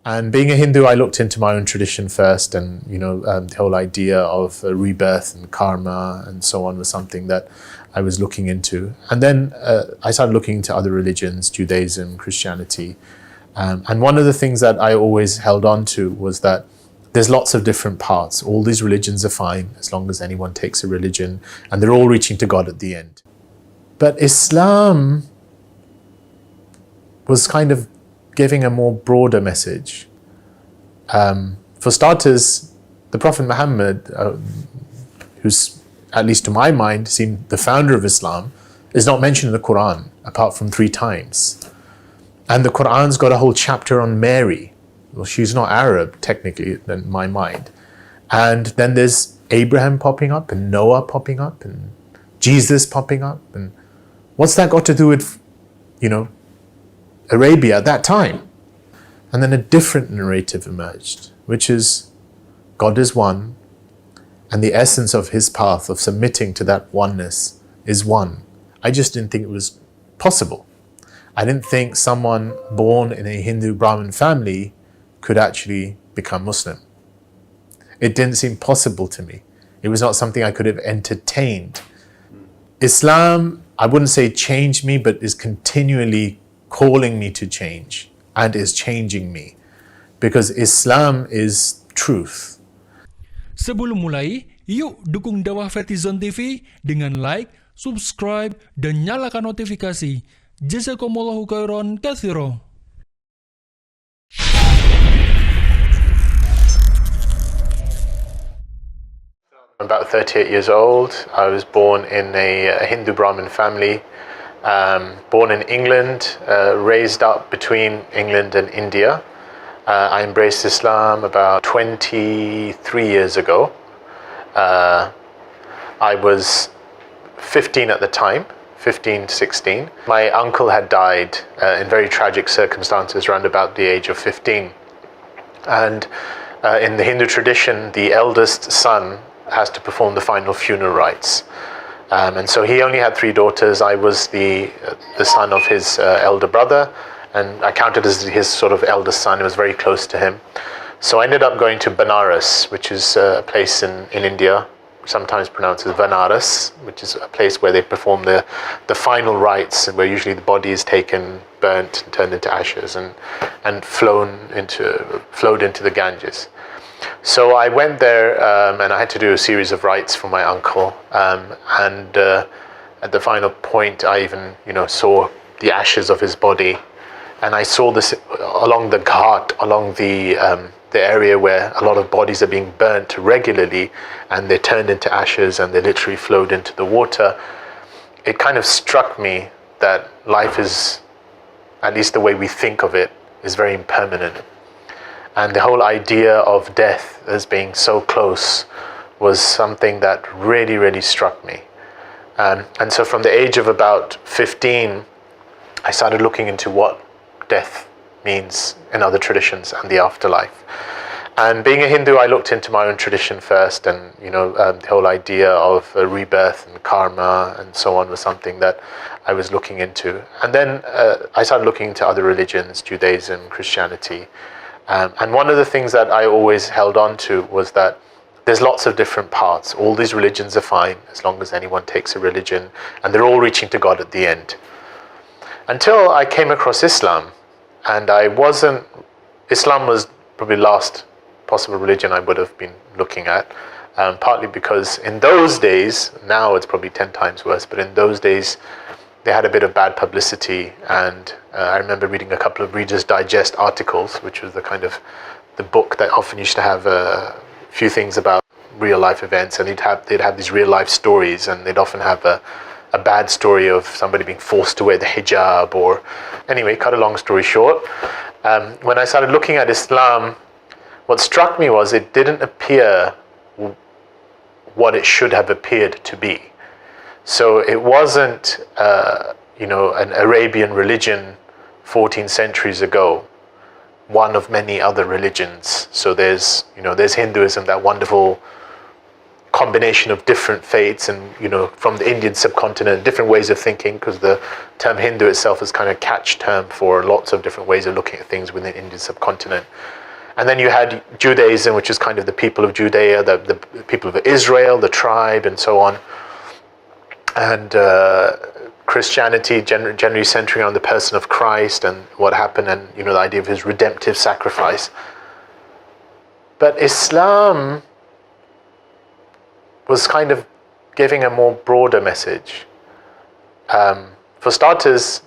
And being a Hindu, I looked into my own tradition first, and the whole idea of rebirth and karma and so on was something that I was looking into. And then I started looking into other religions, Judaism, Christianity. And one of the things that I always held on to was that there's lots of different paths. All these religions are fine as long as anyone takes a religion, and they're all reaching to God at the end. But Islam was kind of giving a more broader message. For starters, the Prophet Muhammad, who's, at least to my mind, seemed the founder of Islam, is not mentioned in the Quran, apart from 3 times. And the Quran's got a whole chapter on Mary. Well, she's not Arab, technically, in my mind. And then there's Abraham popping up, and Noah popping up, and Jesus popping up. And what's that got to do with, Arabia at that time? And then a different narrative emerged, which is God is one, and the essence of his path of submitting to that oneness is one. I just didn't think it was possible. I didn't think someone born in a Hindu Brahmin family could actually become Muslim. It didn't seem possible to me. It was not something I could have entertained. Islam, I wouldn't say changed me, but is continually calling me to change and is changing me, because Islam is truth. Sebelum mulai, yuk dukung dakwah Vertizon TV dengan like, subscribe, dan nyalakan notifikasi. Jazakumullahu khairan katsira. I'm about 38 years old. I was born in a Hindu Brahmin family. Born in England, raised up between England and India. I embraced Islam about 23 years ago. I was 15 at the time, 15 to 16. My uncle had died in very tragic circumstances around about the age of 15. And in the Hindu tradition, the eldest son has to perform the final funeral rites. And so he only had 3 daughters. I was the son of his elder brother, and I counted as his sort of eldest son. It was very close to him. So I ended up going to Banaras, which is a place in India, sometimes pronounced as Vanaras, which is a place where they perform the final rites, where usually the body is taken, burnt, and turned into ashes, and flowed into the Ganges. So I went there, and I had to do a series of rites for my uncle. And at the final point, I even, saw the ashes of his body, and I saw this along the ghat, along the area where a lot of bodies are being burnt regularly, and they're turned into ashes, and they literally flowed into the water. It kind of struck me that life is, at least the way we think of it, is very impermanent. And the whole idea of death as being so close was something that really, really struck me. And so from the age of about 15, I started looking into what death means in other traditions and the afterlife. And being a Hindu, I looked into my own tradition first, and the whole idea of rebirth and karma and so on was something that I was looking into. And then I started looking into other religions, Judaism, Christianity. And one of the things that I always held on to was that there's lots of different paths. All these religions are fine as long as anyone takes a religion, and they're all reaching to God at the end. Until I came across Islam, and Islam was probably the last possible religion I would have been looking at, partly because in those days, now it's probably 10 times worse, but in those days, they had a bit of bad publicity, and I remember reading a couple of Reader's Digest articles, which was the book that often used to have a few things about real life events, and they'd have these real life stories, and they'd often have a bad story of somebody being forced to wear the hijab, or anyway, cut a long story short. When I started looking at Islam, what struck me was it didn't appear what it should have appeared to be. So it wasn't, an Arabian religion 14 centuries ago, one of many other religions. So there's Hinduism, that wonderful combination of different faiths and, from the Indian subcontinent, different ways of thinking, because the term Hindu itself is kind of a catch term for lots of different ways of looking at things within the Indian subcontinent. And then you had Judaism, which is kind of the people of Judea, the people of Israel, the tribe, and so on. And Christianity generally centering on the person of Christ and what happened, and the idea of his redemptive sacrifice. But Islam was kind of giving a more broader message. For starters,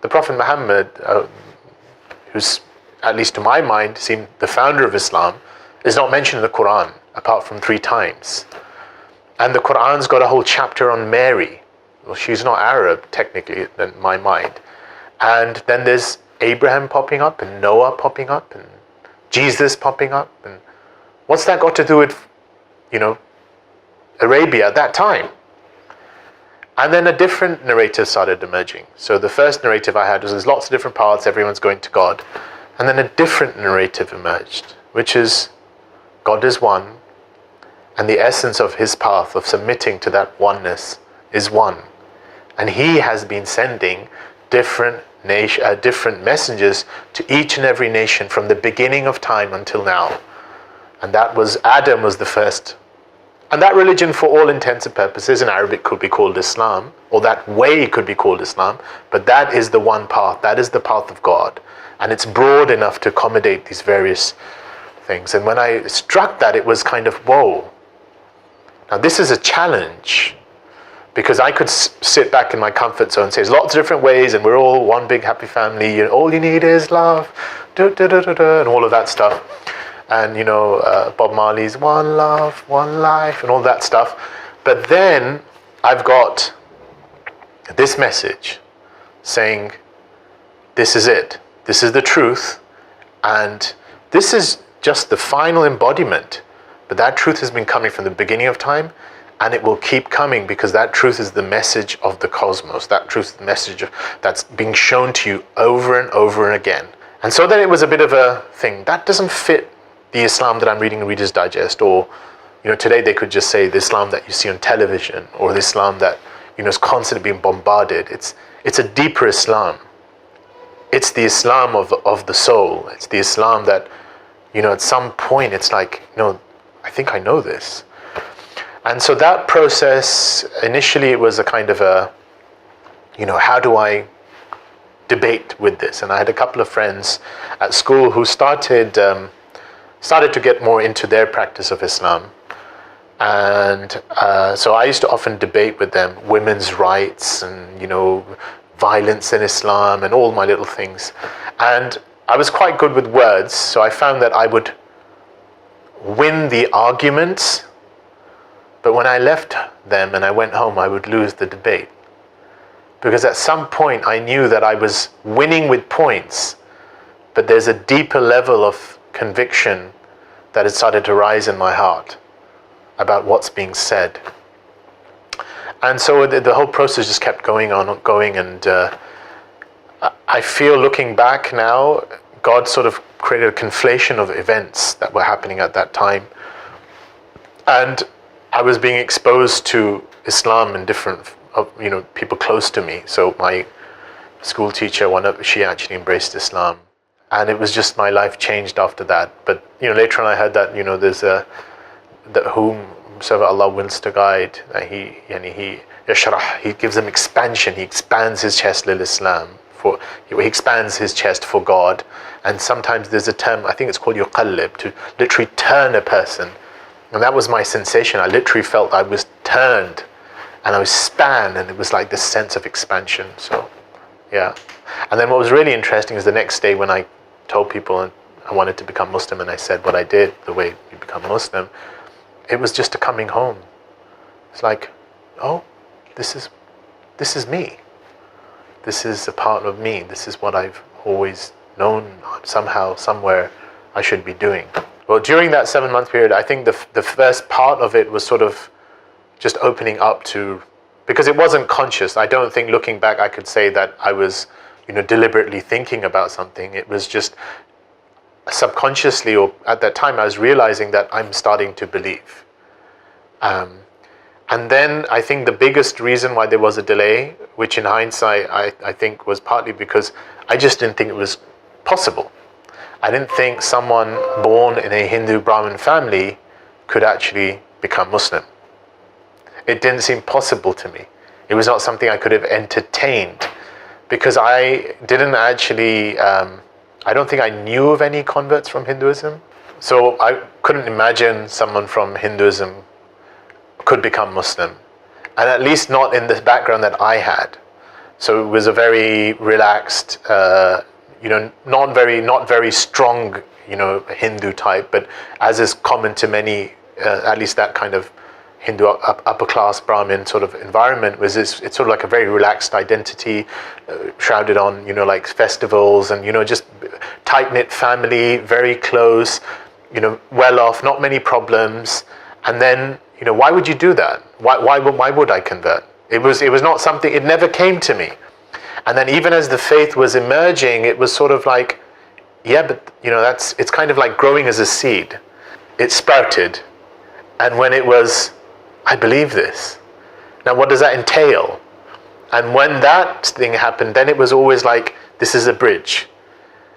the Prophet Muhammad, who's, at least to my mind, seemed the founder of Islam, is not mentioned in the Quran, apart from 3 times. And the Quran's got a whole chapter on Mary. Well, she's not Arab, technically, in my mind. And then there's Abraham popping up, and Noah popping up, and Jesus popping up. And what's that got to do with, Arabia at that time? And then a different narrative started emerging. So the first narrative I had was there's lots of different paths, everyone's going to God. And then a different narrative emerged, which is God is one, and the essence of his path of submitting to that oneness is one. And he has been sending different messengers to each and every nation from the beginning of time until now. And that was, Adam was the first. And that religion, for all intents and purposes, in Arabic could be called Islam, or that way could be called Islam, but that is the one path, that is the path of God. And it's broad enough to accommodate these various things. And when I struck that, it was kind of, whoa. Now this is a challenge, because I could sit back in my comfort zone and say, there's lots of different ways, and we're all one big happy family, all you need is love, and all of that stuff. And, Bob Marley's one love, one life, and all that stuff. But then I've got this message saying, this is it. This is the truth. And this is just the final embodiment. But that truth has been coming from the beginning of time, and it will keep coming, because that truth is the message of the cosmos. That truth is the message that's being shown to you over and over and again. And so then it was a bit of a thing. That doesn't fit the Islam that I'm reading in Reader's Digest, or today they could just say the Islam that you see on television, or the Islam that is constantly being bombarded. It's a deeper Islam. It's the Islam of the soul. It's the Islam that at some point it's like, I think I know this. And so that process, initially it was a kind of a, how do I debate with this? And I had a couple of friends at school who started to get more into their practice of Islam. And so I used to often debate with them women's rights and, violence in Islam and all my little things. And I was quite good with words, so I found that I would win the arguments, but when I left them and I went home, I would lose the debate. Because at some point I knew that I was winning with points, but there's a deeper level of conviction that had started to rise in my heart about what's being said. And so the whole process just kept going, and I feel, looking back now, God sort of created a conflation of events that were happening at that time. And I was being exposed to Islam in different, people close to me. So my school teacher, she actually embraced Islam. And it was just, my life changed after that. But, later on I heard that, there's that whomsoever Allah wills to guide, he gives them expansion. He expands his chest lil Islam. He expands his chest for God. And sometimes there's a term, I think it's called yuqallib, to literally turn a person. And that was my sensation. I literally felt I was turned and I was spanned, and it was like this sense of expansion. So, yeah. And then what was really interesting is the next day when I told people I wanted to become Muslim, and I said what I did, the way you become Muslim, it was just a coming home. It's like, oh, this is me. This is a part of me. This is what I've always known somehow, somewhere I should be doing. Well, during that 7-month period, I think the first part of it was sort of just opening up to, because it wasn't conscious. I don't think, looking back, I could say that I was, deliberately thinking about something. It was just subconsciously, or at that time, I was realizing that I'm starting to believe. And then I think the biggest reason why there was a delay, which in hindsight I think was partly because I just didn't think it was possible. I didn't think someone born in a Hindu Brahmin family could actually become Muslim. It didn't seem possible to me. It was not something I could have entertained, because I didn't actually, I don't think I knew of any converts from Hinduism. So I couldn't imagine someone from Hinduism could become Muslim, and at least not in the background that I had. So it was a very relaxed, not very strong, Hindu type, but as is common to many, at least that kind of Hindu upper class Brahmin sort of environment, it's sort of like a very relaxed identity, shrouded on, like festivals and, just tight-knit family, very close, well off, not many problems. And then, why would you do that? Why would I convert? It was not something, it never came to me. And then even as the faith was emerging, it was sort of like, yeah, but it's kind of like growing as a seed. It sprouted. And when it was, I believe this. Now, what does that entail? And when that thing happened, then it was always like, this is a bridge.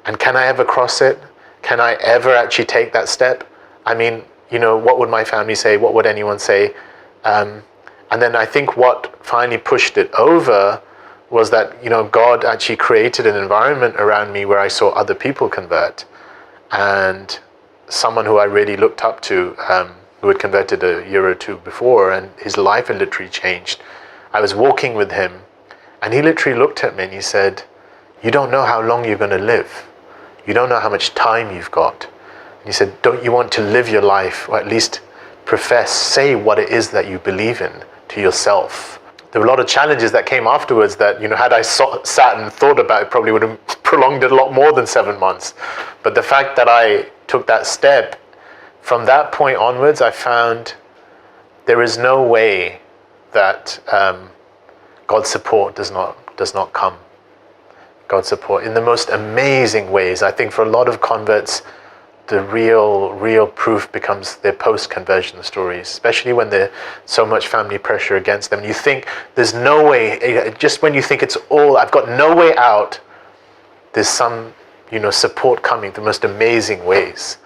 And can I ever cross it? Can I ever actually take that step? I mean, what would my family say? What would anyone say? And then I think what finally pushed it over was that, God actually created an environment around me where I saw other people convert. And someone who I really looked up to, who had converted a year or two before, and his life had literally changed. I was walking with him, and he literally looked at me and he said, you don't know how long you're going to live. You don't know how much time you've got. And he said, don't you want to live your life, or at least say what it is that you believe in to yourself? There were a lot of challenges that came afterwards that, had I sat and thought about it, probably would have prolonged it a lot more than 7 months. But the fact that I took that step, from that point onwards, I found there is no way that God's support does not come. God's support in the most amazing ways. I think for a lot of converts, the real proof becomes their post-conversion stories, especially when there's so much family pressure against them. You think there's no way, just when you think it's all, I've got no way out, there's some, support coming the most amazing ways.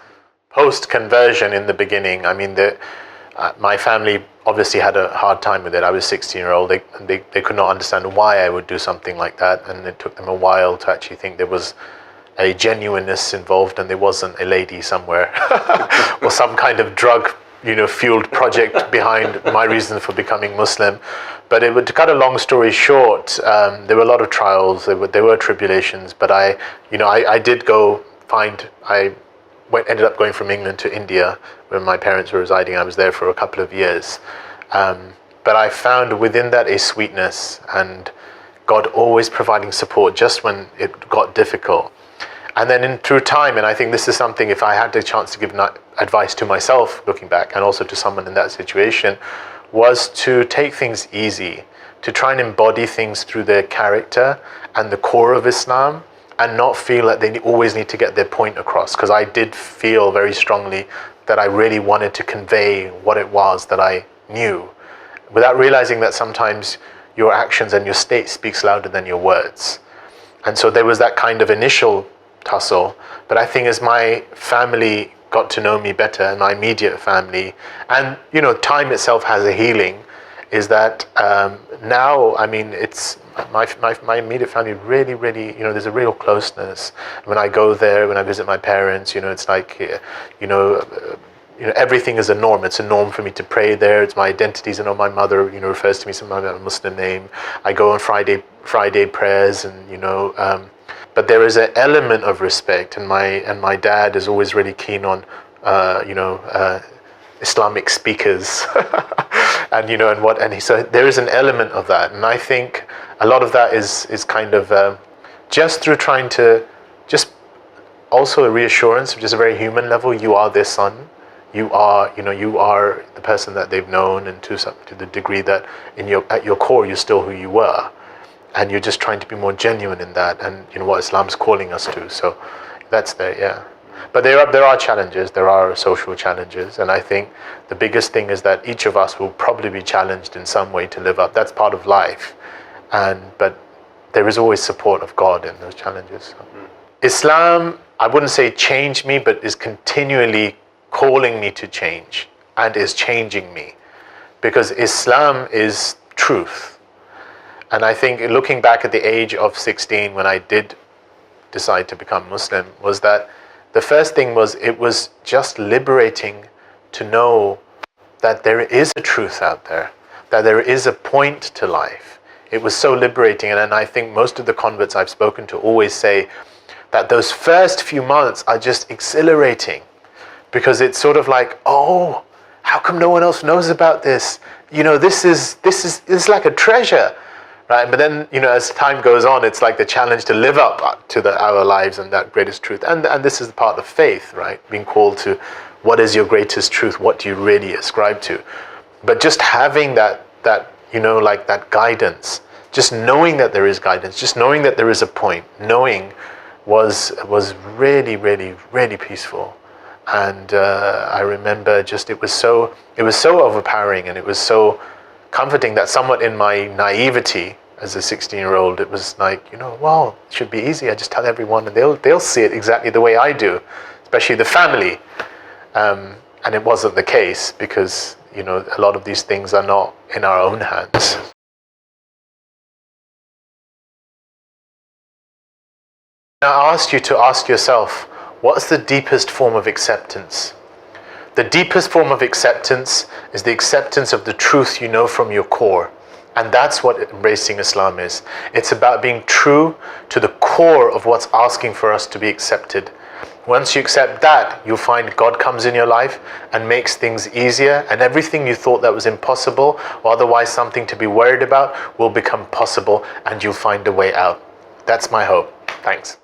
Post-conversion in the beginning, I mean, my family obviously had a hard time with it. I was 16-year-old. They could not understand why I would do something like that, and it took them a while to actually think there was a genuineness involved and there wasn't a lady somewhere or some kind of drug, fueled project behind my reason for becoming Muslim. But to cut a long story short, there were a lot of trials, there were tribulations, but I ended up going from England to India, where my parents were residing. I was there for a couple of years. But I found within that a sweetness, and God always providing support just when it got difficult. And then through time, and I think this is something, if I had the chance to give advice to myself looking back, and also to someone in that situation, was to take things easy, to try and embody things through their character and the core of Islam, and not feel that they always need to get their point across. Because I did feel very strongly that I really wanted to convey what it was that I knew, without realizing that sometimes your actions and your state speaks louder than your words. And so there was that kind of initial tussle. But I think as my family got to know me better, and my immediate family, and time itself has a healing, is that now, I mean, it's my immediate family really, there's a real closeness. When I go there, when I visit my parents, it's like, everything is a norm. It's a norm for me to pray there. It's my identity. My mother, refers to me sometimes by a Muslim name. I go on Friday prayers, and but there is an element of respect, and my dad is always really keen on, Islamic speakers, and so there is an element of that, and I think a lot of that is kind of just through trying to just also a reassurance, which is a very human level. You are their son. You are the person that they've known, and to the degree that at your core you're still who you were, and you're just trying to be more genuine in that, and what Islam's calling us to. So that's there, yeah. But there are challenges, there are social challenges, and I think the biggest thing is that each of us will probably be challenged in some way to live up. That's part of life, but there is always support of God in those challenges. Islam, I wouldn't say changed me, but is continually calling me to change and is changing me, because Islam is truth. And I think looking back at the age of 16 when I did decide to become Muslim, was that the first thing was, it was just liberating to know that there is a truth out there, that there is a point to life. It was so liberating, and I think most of the converts I've spoken to always say that those first few months are just exhilarating, because it's sort of like, oh, how come no one else knows about this? You know, this is like a treasure. Right? But then, as time goes on, it's like the challenge to live up to our lives and that greatest truth. And this is the part of faith, right? Being called to, what is your greatest truth? What do you really ascribe to? But just having that like that guidance, just knowing that there is guidance, just knowing that there is a point, knowing was really, really, really peaceful. And I remember it was so overpowering, and it was so comforting that somewhat in my naivety as a 16-year-old, it was like, wow, it should be easy. I just tell everyone and they'll see it exactly the way I do, especially the family. And it wasn't the case, because, a lot of these things are not in our own hands. Now I ask you to ask yourself, what's the deepest form of acceptance? The deepest form of acceptance is the acceptance of the truth you know from your core. And that's what embracing Islam is. It's about being true to the core of what's asking for us to be accepted. Once you accept that, you'll find God comes in your life and makes things easier, and everything you thought that was impossible or otherwise something to be worried about will become possible, and you'll find a way out. That's my hope. Thanks.